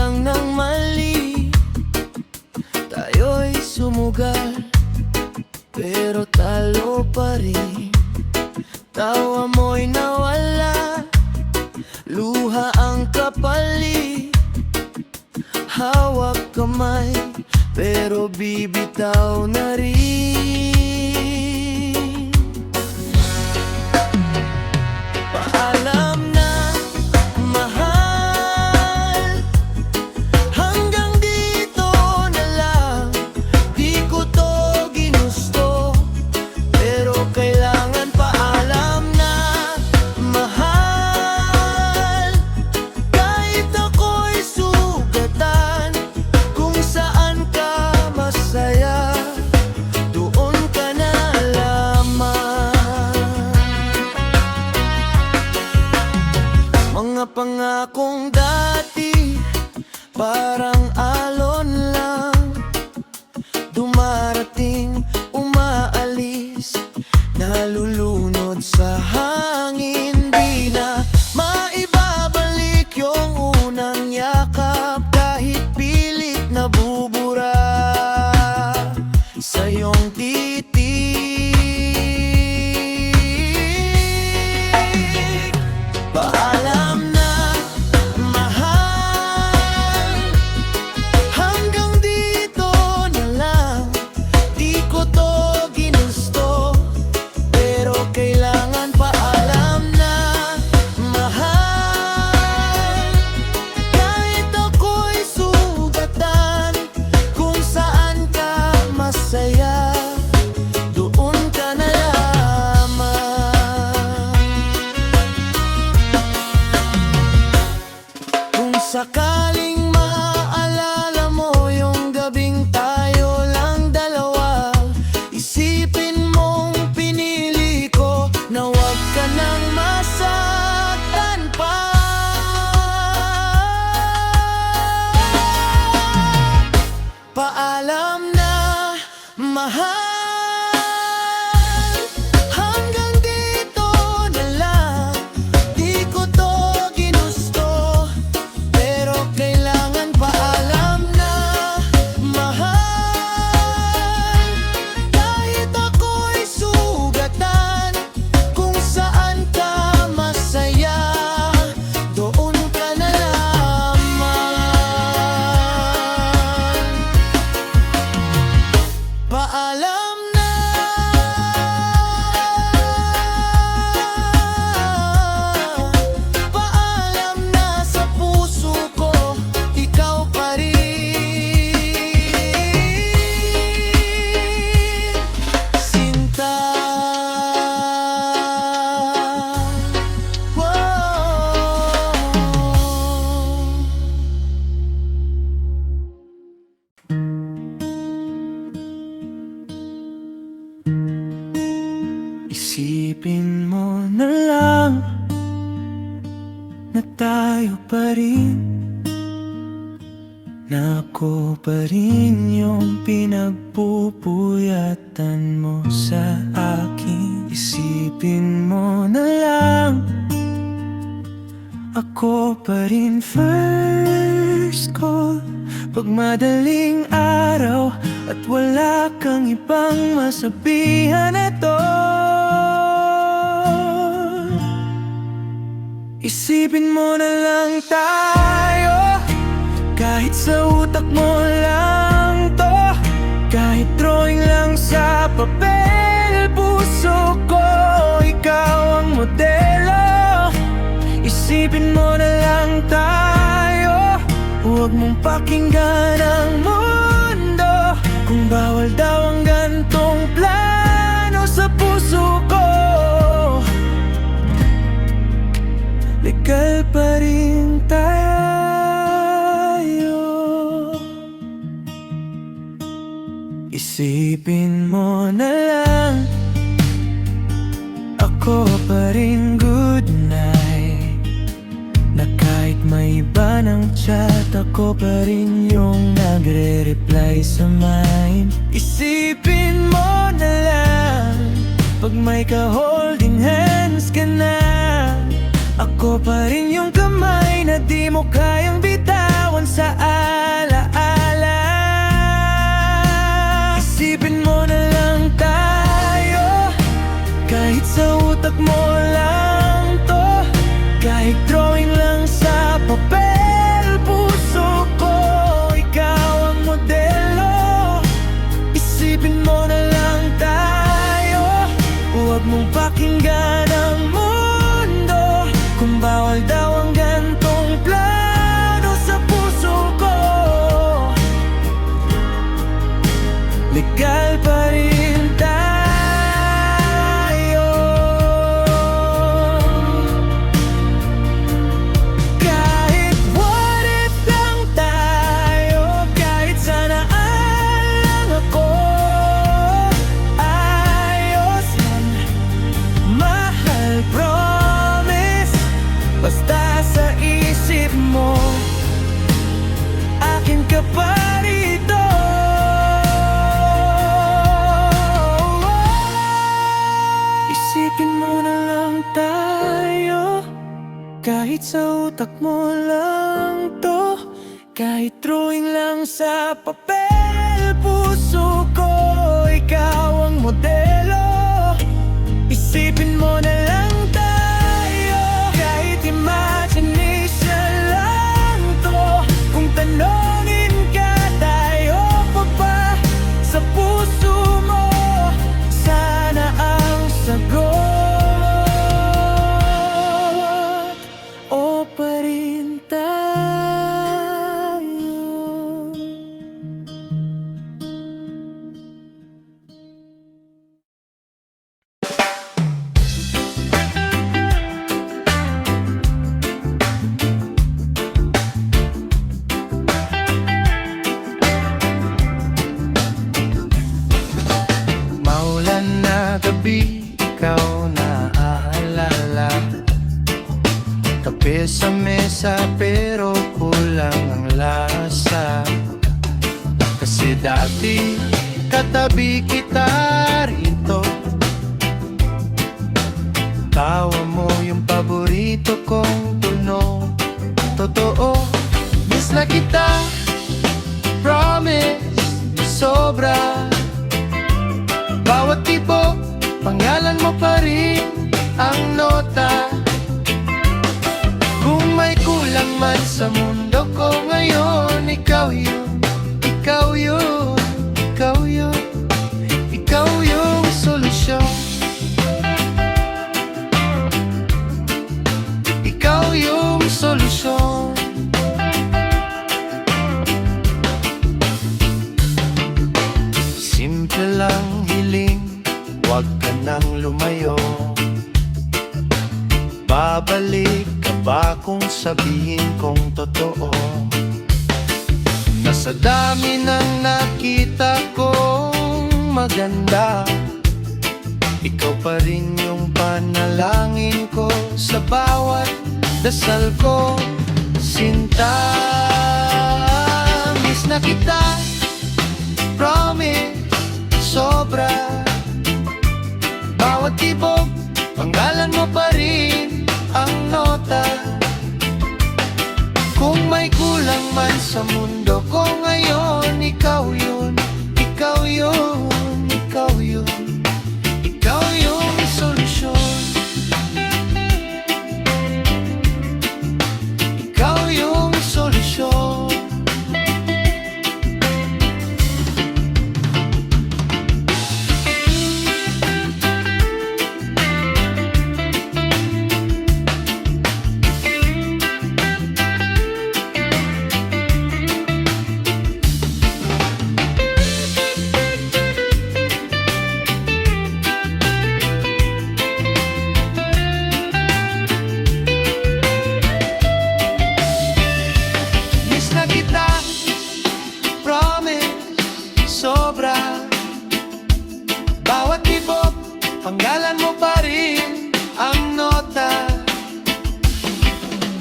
lang ng mali. Tayo'y sumugal, pero talo pa rin. Tawa mo'y nawala, luha ang kapalit. Hawak kamay, pero bibitaw na rin. Paalam na, mahal, hanggang dito na lang. Di ko to ginusto, pero kailangan paalam na, mahal. Kahit ako'y sugatan, kung saan ka masaya, doon ka na lamang. Mga pangakong dati, parang alon lang. Dumarating, umaalis, nalulunod sa hangin. Di na maibabalik yung unang yakap, kahit pilit nabubura sa iyong titig. Paalam na, mahal, hanggang dito na lang. Di ko to ginusto, pero kailangan paalam na, mahal. Kahit ako'y sugatan, kung saan ka masaya, doon ka na lamang. Kung sakaling maaalala mo yung gabing tayo lang dalawa, isipin mong pinili ko na huwag ka nang masaktan pa. Paalam na, mahal, hanggang dito na lang. Di ko to ginusto, pero kailangan paalam na, mahal. Kahit ako'y sugatan, kung saan ka masaya, doon ka na lamang. Paalam na, paalam na sa puso ko, ikaw pa rin, sinta. Isipin mo na lang na tayo pa rin, na ako pa rin yung pinagpupuyatan mo sa akin. Isipin mo na lang, ako pa rin first call pag madaling araw at wala kang ibang masabihan ito. Isipin mo na lang tayo, kahit sa utak mo lang to, kahit drawing lang sa papel. Puso ko, ikaw ang modelo. Isipin mo na lang tayo, huwag mong pakinggan ang mundo kung bawal daw ang gantong plano sa puso ko. Legal pa rin tayo. Isipin mo na lang, ako pa rin good night, na kahit may iba ng chat, ako pa rin yung nagre-reply sa mine. Isipin mo na lang, pag may ka-holding hands ka na, ako pa rin yung kamay na di mo kayang bitawan sa Kahit sa utak mo lang to, kahit drawing lang sa papel. Puso ko, ikaw ang modelo. Isipin mo na lang tayo, kahit imagination lang to. Kung tanongin ka, tayo pa ba sa puso mo? Sana ang sagot, o pa rin tayo. Maulan na gabi, ikaw na aalala. Kape sa mesa pero kulang ang lasa. Kasi dati katabi kita rito. Tawa mo yung paborito kong tunog. Totoo, miss na kita. Promise, sobra. Bawat tipo, pangalan mo pa rin ang nota. Kung may kulang man sa mundo ko ngayon, ikaw yun, ikaw yun, ikaw yun, ikaw yung solusyon. Ikaw yung solusyon. Simple lang hiling, huwag ka nang lumayo. Babalik ka ba kung sabihin kong totoo? Nasa dami ng nakita kong maganda, ikaw pa rin yung panalangin ko sa bawat dasal ko. Sinta, miss na kita. Promise, sobra. Bawat tibok, pangalan mo pa rin ang nota. Kung may kulang man sa mundo ko ngayon, ikaw yun, ikaw yun, ikaw yun, ikaw yung solusyon. Ikaw yung solusyon. Sobra. Bawat tibok, pangalan mo pa rin ang nota.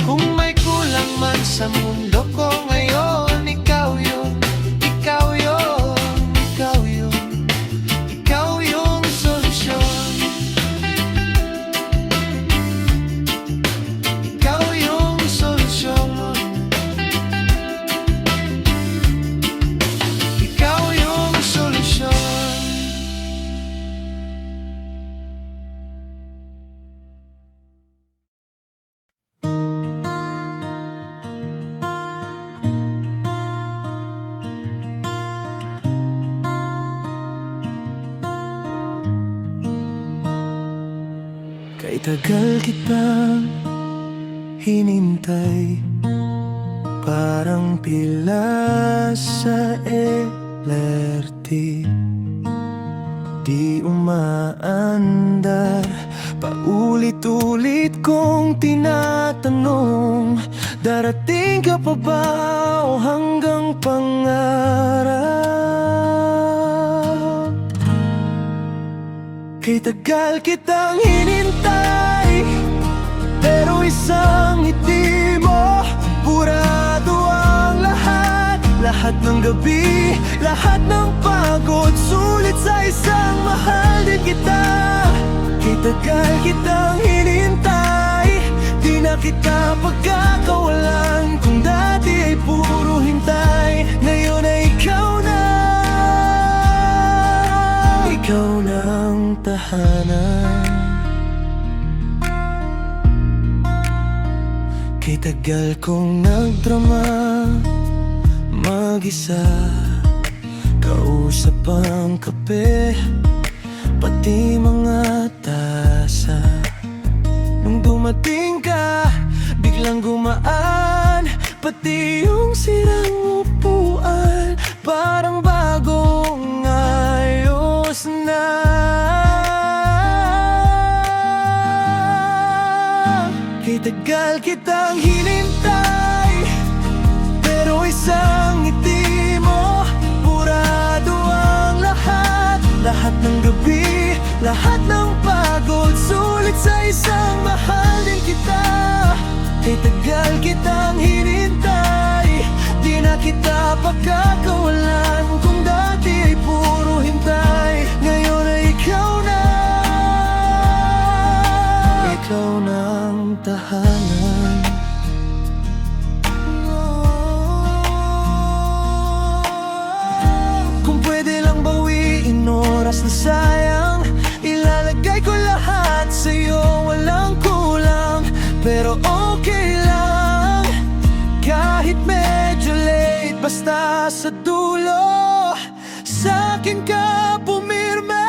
Kung may kulang man sa mundo ko ngayon, ikaw yun, ikaw yun, ikaw yun, ikaw yung solusyon. Ikaw yung solusyon. Kay tagal kitang hinintay, parang pila sa LRT. Di umaandar, paulit-ulit kong tinatanong, darating ka pa ba o hanggang pangarap? Kay tagal kitang hinintay, pero isang ngiti mo, purado ang lahat. Lahat ng gabi, lahat ng pagod, sulit sa isang mahal din kita. Kay tagal kitang hinintay, di na na kita pagkakawalan. Kung dati ay puro hintay, ngayon ay ikaw na. Ikaw na ang tahanan. Kay tagal kong nagdrama mag-isa, kausap ang kape, pati mga tasa. Nung dumating ka, biglang gumaan, pati yung sirang upuan, parang bagong ayos na. Kay tagal kitang hinintay, pero isang ngiti mo, purado ang lahat. Lahat ng gabi, lahat ng pagod, sulit sa isang mahal din kita. Kay tagal kitang hinintay, di na kita pagkakawalan. Kung dati ay puro hintay, ngayon ay ikaw na. Ikaw na ang tahanan. Kung pwede lang bawiin oras na sayang, ilalagay ko lahat sa'yo, walang kulang. Pero okay lang, kahit medyo late, basta sa dulo, sa'kin ka pumirme.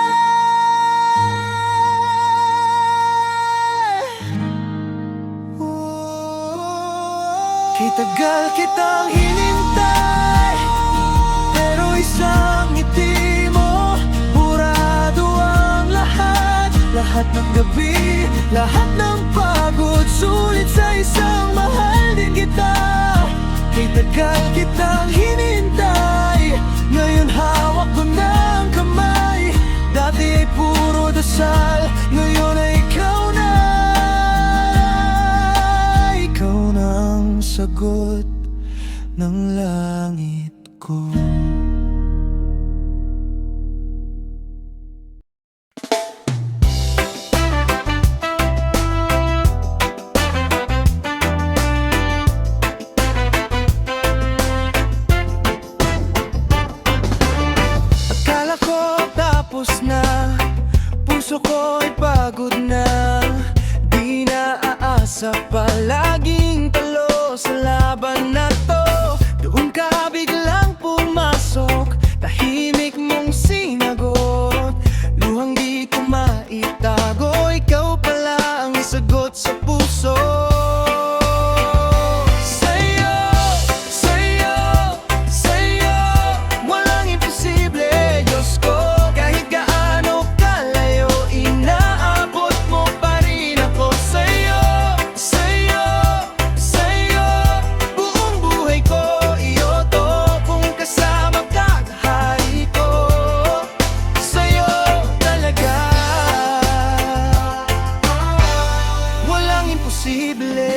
Kay tagal kitang hinintay, pero isang ngiti mo, purado ang lahat. Lahat ng gabi, lahat ng pagod, sulit sa isang mahal din kita. Kay tagal kitang hinintay, ngayon hawak ko ng kamay. Dati ay puro dasal, ngayon ay ikaw na. Ikaw na ang sagot ng langit ko. Akala ko tapos na, puso ko'y pagod na, di na aasa pa, laging talo sa laban na to. Doon ka biglang pumasok, tahimik mong sinagot, luhang di ko maitago, ikaw pala ang sagot sa puso. Sa'yo, sa'yo, sa'yo, walang imposible, Diyos ko. Kahit gaano kalayo, inaabot mo pa rin ako. Sa'yo, sa'yo, sa'yo, buong buhay ko, iyo to. Kung kasama ka, kahari ko. Sa'yo talaga, walang imposible.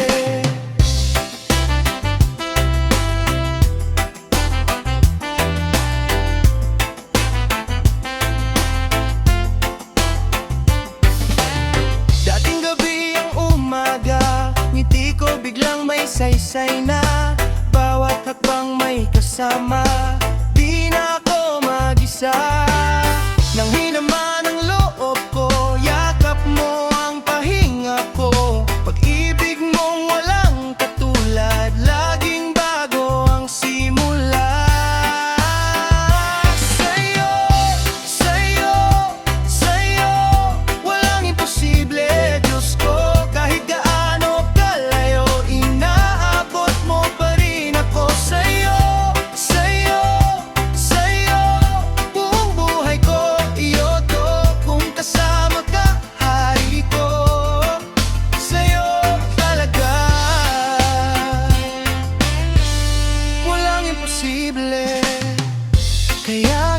Dating gabi ang umaga, ngiti ko biglang may saysay na. Bawat hakbang may kasama, di na ako mag-isa. Nang hinaman ang loob ko, yakap mo ang pahinga ko. Pag-ibig mong walang katulad, laging bago ang simula. Sa'yo, sa'yo, sa'yo, walang imposible, Diyos ko. Kahit gaano kalayo, inaabot mo pa rin ako. Sa'yo, sa'yo, sa'yo, buong buhay ko, iyo to. Kung kasama ka, hari ko. Sa'yo talaga, walang imposible. Kaya